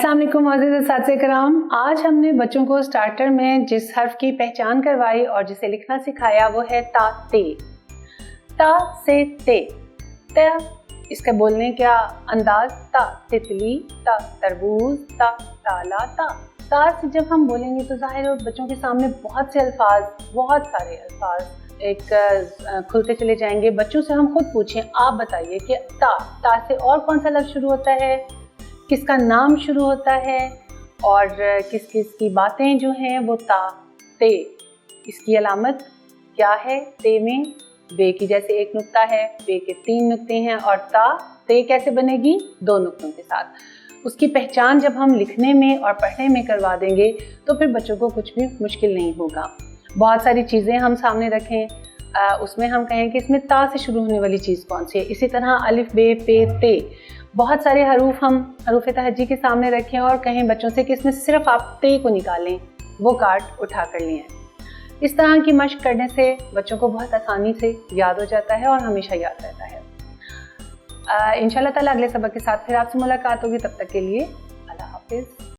अस्सलाम वालेकुम अज़ीज़ असातिज़े कराम। आज हमने बच्चों को स्टार्टर में जिस हर्फ की पहचान करवाई और जिसे लिखना सिखाया वो है ता ते। ता से ते, इसका बोलने का अंदाज ता तितली, ता तरबूज, ता ताला, ता से जब हम बोलेंगे तो जाहिर है बच्चों के सामने बहुत सारे अल्फाज एक खुलते चले जाएंगे। बच्चों से हम खुद पूछें, आप बताइए कि ता से और कौन सा लफ्ज़ शुरू होता है, किसका नाम शुरू होता है और किस किस की बातें जो हैं वो ता ते, इसकी अलामत क्या है। ते में बे की जैसे एक नुक्ता है, बे के 3 नुक्ते हैं और ता ते कैसे बनेगी 2 नुक्तों के साथ। उसकी पहचान जब हम लिखने में और पढ़ने में करवा देंगे तो फिर बच्चों को कुछ भी मुश्किल नहीं होगा। बहुत सारी चीज़ें हम सामने रखें, उसमें हम कहें कि इसमें ता से शुरू होने वाली चीज़ कौन सी है। इसी तरह अलिफ बे पे ते, बहुत सारे हरूफ तहज्जी के सामने रखें और कहें बच्चों से कि इसमें सिर्फ आप ते को निकालें, वो कार्ड उठा कर लें। इस तरह की मशक करने से बच्चों को बहुत आसानी से याद हो जाता है और हमेशा याद रहता है। इंशाल्लाह ताला अगले सबक के साथ फिर आपसे मुलाकात होगी। तब तक के लिए अल्लाह हाफिज़।